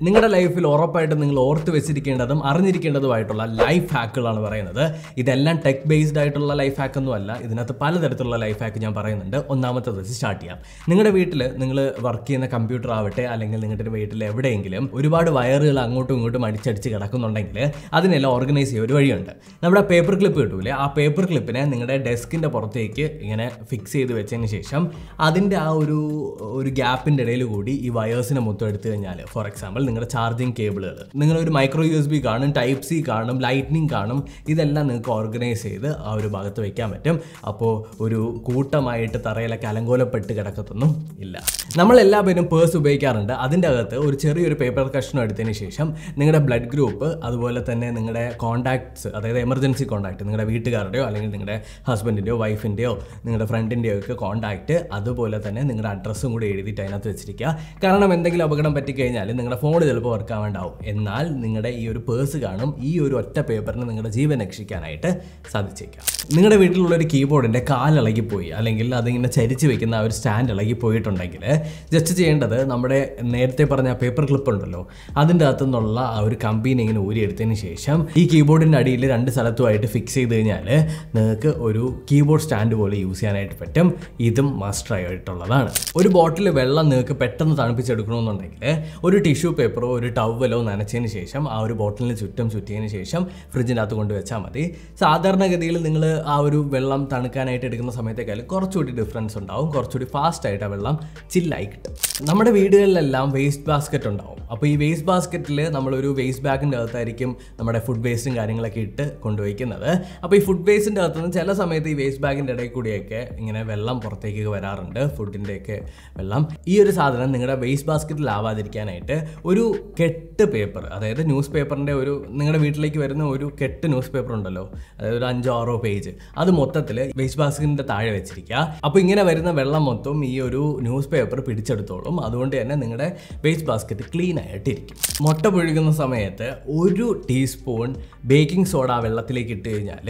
നിങ്ങളുടെ ലൈഫിൽ ഉറപ്പായിട്ട് നിങ്ങൾ ഓർത്ത് വെച്ചിരിക്കേണ്ടതും അറിഞ്ഞിരിക്കേണ്ടതുമായിട്ടുള്ള ലൈഫ് ഹാക്കുകളാണ് പറയുന്നത്. ഇതെല്ലാം ടെക് ബേസ്ഡ് ആയിട്ടുള്ള ലൈഫ് ഹാക്ക് ഒന്നും അല്ല. ഇതിനകത്ത് പലതരത്തിലുള്ള ലൈഫ് ഹാക്ക് ഞാൻ പറയുന്നുണ്ട്. ഒന്നാമത്തെ വെച്ച് സ്റ്റാർട്ട് ചെയ്യാം. നിങ്ങളുടെ വീട്ടിൽ നിങ്ങൾ വർക്ക് ചെയ്യുന്ന കമ്പ്യൂട്ടർ ആവട്ടെ, അല്ലെങ്കിൽ നിങ്ങളുടെ വീട്ടിൽ എവിടെയെങ്കിലും ഒരുപാട് വയറുകൾ അങ്ങോട്ടും ഇങ്ങോട്ടും അടിച്ചടിച്ച് കിടക്കുന്നുണ്ടെങ്കിൽ അതിനെല്ലാം ഓർഗനൈസ് ചെയ്യുക ഒരു വഴിയുണ്ട്. നമ്മുടെ പേപ്പർ ക്ലിപ്പ് കിട്ടൂലേ, ആ പേപ്പർ ക്ലിപ്പിനെ നിങ്ങളുടെ ഡെസ്കിൻ്റെ പുറത്തേക്ക് ഇങ്ങനെ ഫിക്സ് ചെയ്ത് വെച്ചതിന് ശേഷം അതിൻ്റെ ആ ഒരു ഗ്യാപ്പിൻ്റെ ഇടയിൽ കൂടി ഈ വയേഴ്സിനെ മൊത്തം എടുത്തു കഴിഞ്ഞാൽ, ഫോർ എക്സാമ്പിൾ നിങ്ങളുടെ ചാർജിങ് കേബിളുകൾ, നിങ്ങളൊരു മൈക്രോ USB കാണും, ടൈപ്പ് സി കാണും, ലൈറ്റ്നിങ് കാണും, ഇതെല്ലാം നിങ്ങൾക്ക് ഓർഗനൈസ് ചെയ്ത് ആ ഒരു ഭാഗത്ത് വയ്ക്കാൻ പറ്റും. അപ്പോൾ ഒരു കൂട്ടമായിട്ട് തറയിലൊക്കെ അലങ്കോലപ്പെട്ട് കിടക്കത്തൊന്നും ഇല്ല. നമ്മളെല്ലാ പേരും പേഴ്സ് ഉപയോഗിക്കാറുണ്ട്. അതിൻ്റെ അകത്ത് ഒരു ചെറിയൊരു പേപ്പർ കഷ്ണം എടുത്തതിന് ശേഷം നിങ്ങളുടെ ബ്ലഡ് ഗ്രൂപ്പ്, അതുപോലെ തന്നെ നിങ്ങളുടെ കോൺടാക്ട്സ്, അതായത് എമർജൻസി കോൺടാക്ട്, നിങ്ങളുടെ വീട്ടുകാരുടെയോ അല്ലെങ്കിൽ നിങ്ങളുടെ ഹസ്ബൻഡിൻ്റെയോ വൈഫിൻ്റെയോ നിങ്ങളുടെ ഫ്രണ്ടിൻ്റെയോ ഒക്കെ കോൺടാക്റ്റ്, അതുപോലെ തന്നെ നിങ്ങളുടെ അഡ്രസ്സും കൂടി എഴുതിയിട്ട് അതിനകത്ത് വെച്ചിരിക്കുക. കാരണം എന്തെങ്കിലും അപകടം പറ്റിക്കഴിഞ്ഞാൽ നിങ്ങളുടെ ഫോൺ ചിലപ്പോൾ വർക്ക് ആവാണ്ടാവും. എന്നാൽ നിങ്ങളുടെ ഈ ഒരു പേഴ്സ് കാണും. ഈ ഒരു ഒറ്റ പേപ്പറിന് നിങ്ങളുടെ ജീവൻ രക്ഷിക്കാനായിട്ട് സാധിച്ചേക്കാം. നിങ്ങളുടെ വീട്ടിലുള്ളൊരു കീബോർഡിൻ്റെ കാലിളകിപ്പോയി, അല്ലെങ്കിൽ അതിങ്ങനെ ചരിച്ച് വെക്കുന്ന ആ ഒരു സ്റ്റാൻഡ് ഇളകിപ്പോയിട്ടുണ്ടെങ്കിൽ ജസ്റ്റ് ചെയ്യേണ്ടത്, നമ്മുടെ നേരത്തെ പറഞ്ഞ ആ പേപ്പർ ക്ലിപ്പ് ഉണ്ടല്ലോ, അതിൻ്റെ അകത്തു നിന്നുള്ള ആ ഒരു കമ്പീനെ ഇങ്ങനെ ഊരിയെടുത്തതിന് ശേഷം ഈ കീബോർഡിൻ്റെ അടിയിൽ രണ്ട് സ്ഥലത്തുമായിട്ട് ഫിക്സ് ചെയ്ത് കഴിഞ്ഞാൽ നിങ്ങൾക്ക് ഒരു കീബോർഡ് സ്റ്റാൻഡ് പോലെ യൂസ് ചെയ്യാനായിട്ട് പറ്റും. ഇതും മസ്റ്റ് ആയിട്ടുള്ളതാണ്. ഒരു ബോട്ടിൽ വെള്ളം നിങ്ങൾക്ക് പെട്ടെന്ന് തണുപ്പിച്ചെടുക്കണമെന്നുണ്ടെങ്കിൽ ഒരു ടിഷ്യൂ പേപ്പറോ ഒരു ടവലോ നനച്ചതിന് ശേഷം ആ ഒരു ബോട്ടിലിന് ചുറ്റും ചുറ്റിയതിന് ശേഷം ഫ്രിഡ്ജിൻ്റെ അകത്ത് കൊണ്ട് വെച്ചാൽ മതി. സാധാരണഗതിയിൽ നിങ്ങൾ ആ ഒരു വെള്ളം തണുക്കാനായിട്ട് എടുക്കുന്ന സമയത്തേക്കാളും കുറച്ചുകൂടി ഡിഫറൻസ് ഉണ്ടാവും. കുറച്ചുകൂടി ഫാസ്റ്റായിട്ട് ആ വെള്ളം ചില്ലായി കിട്ടും. നമ്മുടെ വീടുകളിലെല്ലാം വേസ്റ്റ് ബാസ്ക്കറ്റ് ഉണ്ടാവും. അപ്പോൾ ഈ വേസ്റ്റ് ബാസ്ക്കറ്റിൽ നമ്മളൊരു വേസ്റ്റ് ബാഗിൻ്റെ അകത്തായിരിക്കും നമ്മുടെ ഫുഡ് വേസ്റ്റും കാര്യങ്ങളൊക്കെ ഇട്ട് കൊണ്ടുവയ്ക്കുന്നത്. അപ്പോൾ ഈ ഫുഡ് വേസ്റ്റിൻ്റെ അകത്തുനിന്ന് ചില സമയത്ത് ഈ വേസ്റ്റ് ബാഗിൻ്റെ ഇടയിൽ കൂടിയൊക്കെ ഇങ്ങനെ വെള്ളം പുറത്തേക്ക് വരാറുണ്ട്, ഫുഡിൻ്റെയൊക്കെ വെള്ളം. ഈ ഒരു സാധനം നിങ്ങളുടെ വേസ്റ്റ് ബാസ്ക്കറ്റിലാവാതിരിക്കാനായിട്ട് ഒരു കെട്ട് പേപ്പർ, അതായത് ന്യൂസ് പേപ്പറിൻ്റെ നിങ്ങളുടെ വീട്ടിലേക്ക് വരുന്ന ഒരു കെട്ട് ന്യൂസ് പേപ്പർ ഉണ്ടല്ലോ, അതായത് ഒരു 5-6 പേജ്, അത് മൊത്തത്തിൽ വേസ്റ്റ് ബാസ്ക്കറ്റിൻ്റെ താഴെ വെച്ചിരിക്കുക. അപ്പോൾ ഇങ്ങനെ വരുന്ന വെള്ളം മൊത്തം ഈ ഒരു ന്യൂസ് പേപ്പർ പിടിച്ചെടുത്തോളും. അതുകൊണ്ട് തന്നെ നിങ്ങളുടെ വേസ്റ്റ് ബാസ്ക്കറ്റ് ക്ലീൻ ആയിട്ടിരിക്കും. മുട്ട പുഴുകുന്ന സമയത്ത് 1 ടീസ്പൂൺ ബേക്കിംഗ് സോഡ വെള്ളത്തിലേക്ക് ഇട്ട് കഴിഞ്ഞാൽ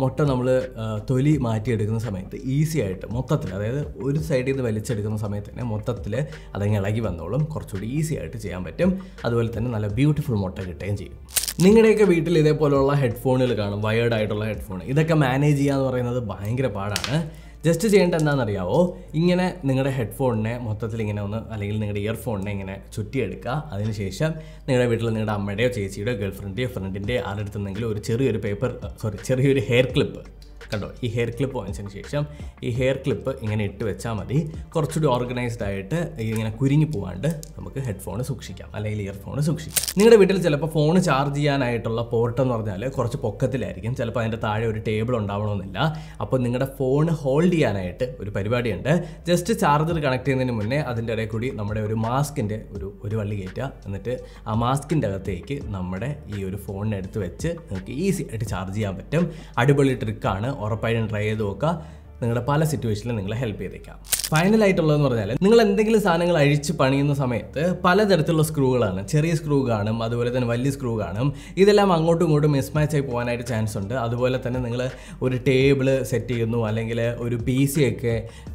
മുട്ട നമ്മൾ തൊലി മാറ്റിയെടുക്കുന്ന സമയത്ത് ഈസി ആയിട്ട് മൊത്തത്തിൽ, അതായത് ഒരു സൈഡിൽ നിന്ന് വലിച്ചെടുക്കുന്ന സമയത്ത് തന്നെ മൊത്തത്തിൽ അതങ്ങ് ഇളകി വന്നോളും. കുറച്ചുകൂടി ഈസി ആയിട്ട് ചെയ്യാൻ പറ്റും. അതുപോലെ തന്നെ നല്ല ബ്യൂട്ടിഫുൾ മുട്ട കിട്ടുകയും ചെയ്യും. നിങ്ങളുടെയൊക്കെ വീട്ടിൽ ഇതേപോലെയുള്ള ഹെഡ്ഫോണുകൾ കാണും, വയേർഡ് ആയിട്ടുള്ള ഹെഡ്ഫോൺ. ഇതൊക്കെ മാനേജ് ചെയ്യുക എന്ന് പറയുന്നത് ഭയങ്കര പാടാണ്. ജസ്റ്റ് ചെയ്യേണ്ടത് എന്താണെന്നറിയാവോ, ഇങ്ങനെ നിങ്ങളുടെ ഹെഡ്ഫോണിനെ മൊത്തത്തിൽ ഇങ്ങനെ ഒന്ന്, അല്ലെങ്കിൽ നിങ്ങളുടെ ഇയർഫോണിനെ ഇങ്ങനെ ചുറ്റിയെടുക്കുക. അതിനുശേഷം നിങ്ങളുടെ വീട്ടിൽ നിങ്ങളുടെ അമ്മയുടെയോ ചേച്ചിയുടെയോ ഗേൾഫ്രണ്ടിൻ്റെയോ ഫ്രണ്ടിൻ്റെയോ ആരെടുത്തെന്നെങ്കിലും ഒരു ചെറിയൊരു ഹെയർ ക്ലിപ്പ് കണ്ടോ, ഈ ഹെയർ ക്ലിപ്പ് വാങ്ങിച്ചതിന് ശേഷം ഈ ഹെയർ ക്ലിപ്പ് ഇങ്ങനെ ഇട്ട് വെച്ചാൽ മതി. കുറച്ചുകൂടി ഓർഗനൈസ്ഡ് ആയിട്ട് ഇങ്ങനെ കുരുങ്ങി പോകാണ്ട് നമുക്ക് ഹെഡ്ഫോൺ സൂക്ഷിക്കാം, അല്ലെങ്കിൽ ഇയർഫോൺ സൂക്ഷിക്കാം. നിങ്ങളുടെ വീട്ടിൽ ചിലപ്പോൾ ഫോൺ ചാർജ് ചെയ്യാനായിട്ടുള്ള പോർട്ട് എന്ന് പറഞ്ഞാൽ കുറച്ച് പൊക്കത്തിലായിരിക്കും. ചിലപ്പോൾ അതിൻ്റെ താഴെ ഒരു ടേബിൾ ഉണ്ടാവണമെന്നില്ല. അപ്പോൾ നിങ്ങളുടെ ഫോൺ ഹോൾഡ് ചെയ്യാനായിട്ട് ഒരു പരിപാടിയുണ്ട്. ജസ്റ്റ് ചാർജർ കണക്ട് ചെയ്യുന്നതിന് മുന്നേ അതിൻ്റെ ഇടയിൽ കൂടി നമ്മുടെ ഒരു മാസ്കിൻ്റെ ഒരു വള്ളി കയറ്റുക. എന്നിട്ട് ആ മാസ്കിൻ്റെ അകത്തേക്ക് നമ്മുടെ ഈ ഒരു ഫോണിനെടുത്ത് വെച്ച് നിങ്ങൾക്ക് ഈസി ആയിട്ട് ചാർജ് ചെയ്യാൻ പറ്റും. അടിപൊളി ട്രിക്കാണ്. ഉറപ്പായിട്ടും ട്രൈ ചെയ്ത് നോക്കുക. നിങ്ങളുടെ പല സിറ്റുവേഷനിലും നിങ്ങളെ ഹെൽപ്പ് ചെയ്തേക്കാം. ഫൈനലായിട്ടുള്ളതെന്ന് പറഞ്ഞാൽ, നിങ്ങൾ എന്തെങ്കിലും സാധനങ്ങൾ അഴിച്ച് പണിയുന്ന സമയത്ത് പലതരത്തിലുള്ള സ്ക്രൂകളാണ്. ചെറിയ സ്ക്രൂ കാണും, അതുപോലെ തന്നെ വലിയ സ്ക്രൂ കാണും. ഇതെല്ലാം അങ്ങോട്ടും ഇങ്ങോട്ടും മിസ്മാച്ച് ആയി പോകാനായിട്ട് ചാൻസ് ഉണ്ട്. അതുപോലെ തന്നെ നിങ്ങൾ ഒരു ടേബിൾ സെറ്റ് ചെയ്യുന്നു, അല്ലെങ്കിൽ ഒരു PC ഒക്കെ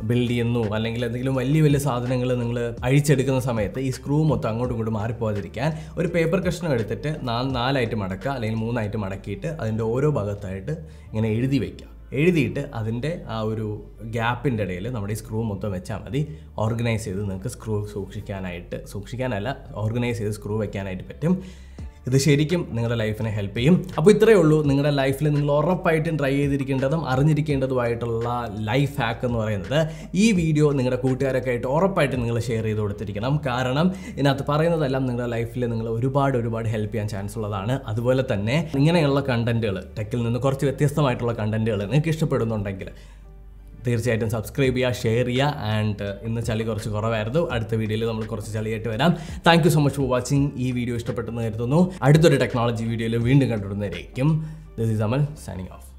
ബിൽഡ് ചെയ്യുന്നു, അല്ലെങ്കിൽ എന്തെങ്കിലും വലിയ സാധനങ്ങൾ നിങ്ങൾ അഴിച്ചെടുക്കുന്ന സമയത്ത് ഈ സ്ക്രൂ മൊത്തം അങ്ങോട്ടും ഇങ്ങോട്ടും മാറിപ്പോകാതിരിക്കാൻ ഒരു പേപ്പർ കഷ്ണം എടുത്തിട്ട് 4 മടക്കുക, അല്ലെങ്കിൽ 3 മടക്കിയിട്ട് അതിൻ്റെ ഓരോ ഭാഗത്തായിട്ട് ഇങ്ങനെ എഴുതി വയ്ക്കുക. എഴുതിയിട്ട് അതിൻ്റെ ആ ഒരു ഗ്യാപ്പിൻ്റെ ഇടയിൽ നമ്മുടെ ഈ സ്ക്രൂ മൊത്തം വെച്ചാൽ മതി. ഓർഗനൈസ് ചെയ്ത് നിങ്ങൾക്ക് സ്ക്രൂ സൂക്ഷിക്കാനല്ല ഓർഗനൈസ് ചെയ്ത് സ്ക്രൂ വയ്ക്കാനായിട്ട് പറ്റും. ഇത് ശരിക്കും നിങ്ങളുടെ ലൈഫിനെ ഹെൽപ്പ് ചെയ്യും. അപ്പോൾ ഇത്രയേ ഉള്ളൂ. നിങ്ങളുടെ ലൈഫിൽ നിങ്ങൾ ഉറപ്പായിട്ടും ട്രൈ ചെയ്തിരിക്കേണ്ടതും അറിഞ്ഞിരിക്കേണ്ടതുമായിട്ടുള്ള ലൈഫ് ഹാക്ക് എന്ന് പറയുന്നത്. ഈ വീഡിയോ നിങ്ങളുടെ കൂട്ടുകാരൊക്കെ ആയിട്ട് ഉറപ്പായിട്ടും നിങ്ങൾ ഷെയർ ചെയ്ത് കൊടുത്തിരിക്കണം. കാരണം ഇതിനകത്ത് പറയുന്നതെല്ലാം നിങ്ങളുടെ ലൈഫിൽ നിങ്ങൾ ഒരുപാട് ഹെൽപ്പ് ചെയ്യാൻ ചാൻസ് ഉള്ളതാണ്. അതുപോലെ തന്നെ ഇങ്ങനെയുള്ള കണ്ടന്റുകൾ, ടെക്കിൽ നിന്ന് കുറച്ച് വ്യത്യസ്തമായിട്ടുള്ള കണ്ടന്റുകൾ നിങ്ങൾക്ക് ഇഷ്ടപ്പെടുന്നുണ്ടെങ്കിൽ തീർച്ചയായിട്ടും സബ്സ്ക്രൈബ് ചെയ്യുക, ഷെയർ ചെയ്യുക. ആൻഡ് ഇന്ന് ചളി കുറച്ച് കുറവായിരുന്നു. അടുത്ത വീഡിയോയിൽ നമ്മൾ കുറച്ച് ചളിയായിട്ട് വരാം. Thank you so much for watching. ഈ വീഡിയോ ഇഷ്ടപ്പെട്ടെന്ന് കരുതുന്നു. അടുത്തൊരു ടെക്നോളജി വീഡിയോയിൽ വീണ്ടും കണ്ടുവരുന്നതായിരിക്കും. This is Amal signing of.